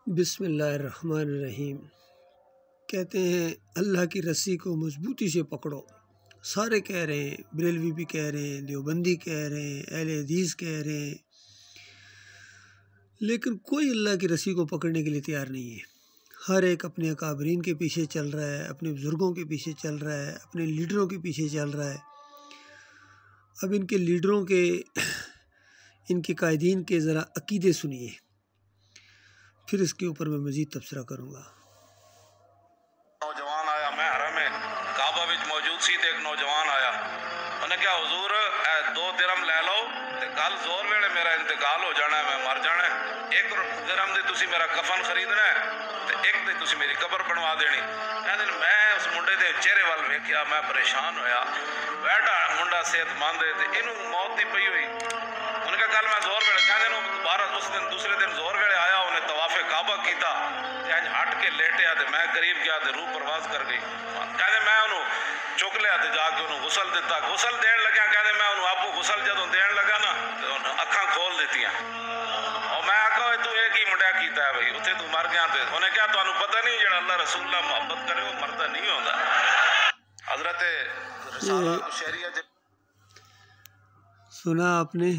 بسم اللہ الرحمن الرحیم۔ کہتے ہیں اللہ کی رسی کو مضبوطی سے پکڑو۔ سارے کہہ رہے ہیں، بریلوی بھی کہہ رہے ہیں، دیوبندی کہہ رہے ہیں، اہل حدیث کہہ رہے ہیں، لیکن کوئی اللہ کی رسی کو پکڑنے کے لیے تیار نہیں ہے۔ ہر ایک اپنے اکابرین کے پیچھے چل رہا ہے، اپنے بزرگوں کے پیچھے چل رہا ہے، اپنے لیڈروں کے پیچھے چل رہا ہے۔ اب ان کے لیڈروں کے، ان کے قائدین کے ذرا عقیدے سنیے، پھر اس کے اوپر میں مزید تبصرہ کروں گا۔ نوجوان آیا، میں حرم کعبہ وچ موجود سی تے ایک نوجوان آیا، انہیں کہا حضور 2 درہم لے لو تے کل زور ویلے میرا انتقال ہو جانا ہے، میں مر جانا ہے، 1 درہم دے تسی میرا کفن خریدنا ہے تے 1 دے تسی میری قبر بنوا دینی۔ میں اس منڈے دے چہرے وال ویکھیا، میں پریشان ہویا، بیٹا منڈا صحت مند ہے تے اینوں موت دی پئی ہوئی۔ انہیں کہا کل میں زور ویلے دوبارہ اس دن دوسرے دن زور ویلے آیا، انہیں طواف کعبہ کیتا تے انج ہٹ کے لیٹیا تے میں قریب گیا تے روح پرواز کر گئی۔ کہندے میں انہوں چک لیا تے جا کے انہوں غسل دیتا، غسل دین لگا، کہندے میں انہوں آپ کو غسل جدوں دین لگا نا تے اکھاں کھول دیتیاں، اور میں آکھا تو یہ کی منڈیا کیتا ہے بھائی، اتھے تو مر گیا تے انہیں کہا تانوں پتہ نہیں جڑا اللہ رسول اللہ محبت کرے وہ مردا نہیں ہوندا۔ حضرت رسالہ شہریہ سنا آپ نے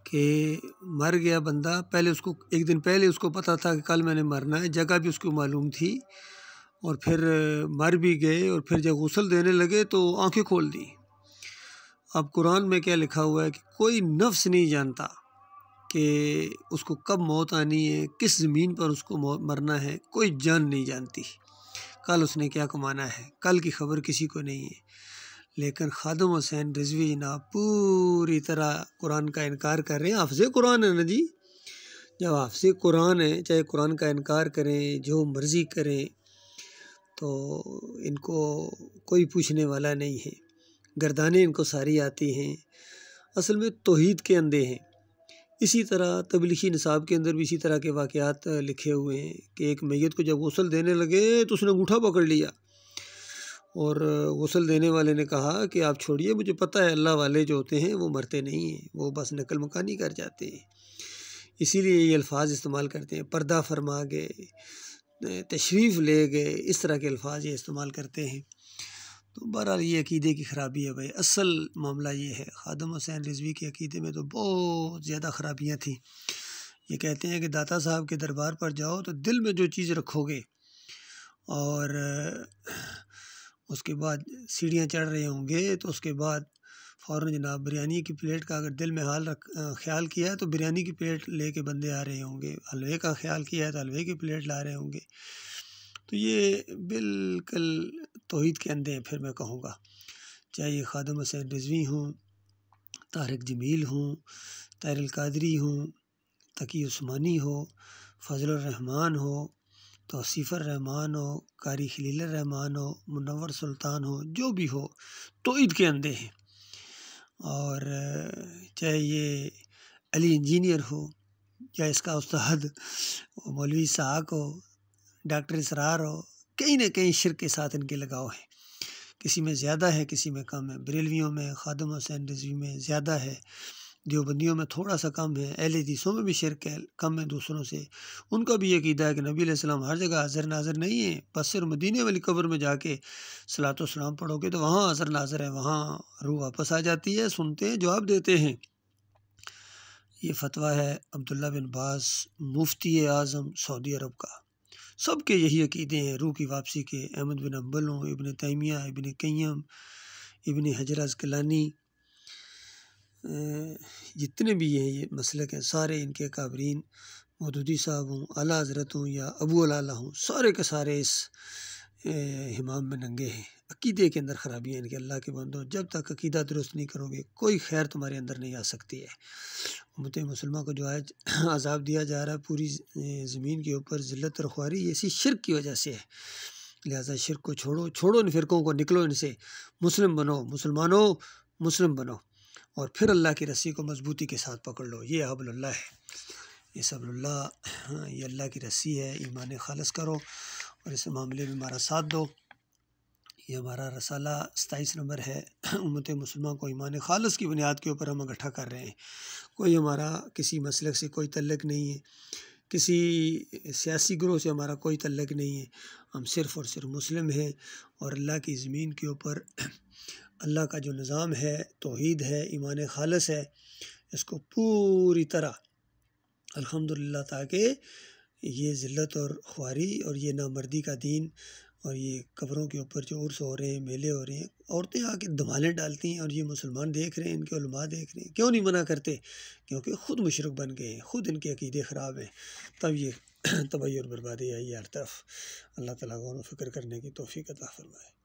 کہ مر گیا بندہ، پہلے اس کو 1 دن پہلے اس کو پتہ تھا کہ کل میں نے مرنا ہے، جگہ بھی اس کو معلوم تھی، اور پھر مر بھی گئے، اور پھر جب غسل دینے لگے تو آنکھیں کھول دی۔ اب قرآن میں کیا لکھا ہوا ہے کہ کوئی نفس نہیں جانتا کہ اس کو کب موت آنی ہے، کس زمین پر اس کو مرنا ہے، کوئی جان نہیں جانتی کل اس نے کیا کمانا ہے، کل کی خبر کسی کو نہیں ہے۔ لیکن خادم حسین رضوی جناب پوری طرح قرآن کا انکار کر رہے ہیں۔ حافظ قرآن ہے نا جی، جب حافظ قرآن ہے، چاہے قرآن کا انکار کریں، جو مرضی کریں، تو ان کو کوئی پوچھنے والا نہیں ہے، گردانیں ان کو ساری آتی ہیں، اصل میں توحید کے اندھے ہیں۔ اسی طرح تبلیغی نصاب کے اندر بھی اسی طرح کے واقعات لکھے ہوئے ہیں کہ ایک میت کو جب غسل دینے لگے تو اس نے انگوٹھا پکڑ لیا، اور غسل دینے والے نے کہا کہ آپ چھوڑیے، مجھے پتہ ہے اللہ والے جو ہوتے ہیں وہ مرتے نہیں ہیں، وہ بس نقل مکانی کر جاتے ہیں، اسی لیے یہ الفاظ استعمال کرتے ہیں، پردہ فرما گئے، تشریف لے گئے، اس طرح کے الفاظ یہ استعمال کرتے ہیں۔ تو بہرحال یہ عقیدے کی خرابی ہے بھائی، اصل معاملہ یہ ہے۔ خادم حسین رضوی کے عقیدے میں تو بہت زیادہ خرابیاں تھیں۔ یہ کہتے ہیں کہ داتا صاحب کے دربار پر جاؤ تو دل میں جو چیز رکھو گے، اور اس کے بعد سیڑھیاں چڑھ رہے ہوں گے تو اس کے بعد فوراً جناب بریانی کی پلیٹ کا اگر دل میں خیال کیا ہے تو بریانی کی پلیٹ لے کے بندے آ رہے ہوں گے، حلوے کا خیال کیا ہے تو حلوے کی پلیٹ لا رہے ہوں گے۔ تو یہ بالکل توحید کے اندھے ہیں، پھر میں کہوں گا، چاہے یہ خادم حسین رضوی ہوں، طارق جمیل ہوں، طاہر القادری ہوں، تقی عثمانی ہو، فضل الرحمان ہو، توصیف الرحمان ہو، قاری خلیل الرحمان ہو، منور سلطان ہو، جو بھی ہو، توحید کے اندھے ہیں۔ اور چاہے یہ علی انجینئر ہو، یا اس کا استاد مولوی اسحاق ہو، ڈاکٹر اسرار ہو، کہیں نہ کہیں شرک کے ساتھ ان کے لگاؤ ہے، کسی میں زیادہ ہے کسی میں کم ہے۔ بریلویوں میں، خادم حسین رضوی میں زیادہ ہے، دیوبندیوں میں تھوڑا سا کم ہے، اہل حدیثوں میں بھی شرک ہے، کم ہے دوسروں سے۔ ان کا بھی یہ عقیدہ ہے کہ نبی علیہ السلام ہر جگہ حاضر ناظر نہیں ہے، بس صرف مدینے والی قبر میں جا کے صلاۃ و سلام پڑھو گے تو وہاں حاضر ناظر ہے، وہاں روح واپس آ جاتی ہے، سنتے ہیں، جواب دیتے ہیں۔ یہ فتویٰ ہے عبداللہ بن باز، مفتی اعظم سعودی عرب کا۔ سب کے یہی عقیدے ہیں روح کی واپسی کے، احمد بن حنبل ہوں، ابن تیمیہ، ابن قیم، ابن حجر عسقلانی، جتنے بھی ہیں یہ مسلک ہیں، سارے ان کے اکابرین، مودودی صاحب ہوں، اعلیٰ حضرت ہوں یا ابو العلا ہوں، سارے کے سارے اس ہمام میں ننگے ہیں۔ عقیدے کے اندر خرابیاں ان کے، اللہ کے بندوں، جب تک عقیدہ درست نہیں کرو گے کوئی خیر تمہارے اندر نہیں آ سکتی ہے۔ امت مسلمہ کو جو آج عذاب دیا جا رہا ہے پوری زمین کے اوپر، ذلت اور خواری، یہ اسی شرک کی وجہ سے ہے۔ لہٰذا شرک کو چھوڑو ان فرقوں کو، نکلو ان سے، مسلم بنو، مسلمانوں مسلم بنو، اور پھر اللہ کی رسی کو مضبوطی کے ساتھ پکڑ لو۔ یہ حبل اللہ ہے، یہ حبل اللہ، یہ اللہ کی رسی ہے۔ ایمان خالص کرو اور اس معاملے میں ہمارا ساتھ دو۔ یہ ہمارا رسالہ 27 نمبر ہے، امت مسلمہ کو ایمان خالص کی بنیاد کے اوپر ہم اکٹھا کر رہے ہیں۔ کوئی ہمارا کسی مسلک سے کوئی تعلق نہیں ہے، کسی سیاسی گروہ سے ہمارا کوئی تعلق نہیں ہے، ہم صرف اور صرف مسلم ہیں، اور اللہ کی زمین کے اوپر اللہ کا جو نظام ہے، توحید ہے، ایمان خالص ہے، اس کو پوری طرح الحمدللہ، تاکہ یہ ذلت اور خواری اور یہ نامردی کا دین اور یہ قبروں کے اوپر جو عرس ہو رہے ہیں، میلے ہو رہے ہیں، عورتیں آ کے دھمالیں ڈالتی ہیں اور یہ مسلمان دیکھ رہے ہیں، ان کے علماء دیکھ رہے ہیں، کیوں نہیں منع کرتے؟ کیونکہ خود مشرک بن گئے ہیں، خود ان کے عقیدے خراب ہیں، تب یہ تباہی اور بربادی آئی ہے ہر طرف۔ اللہ تعالیٰ غور و فکر کرنے کی توفیق عطا فرمائے۔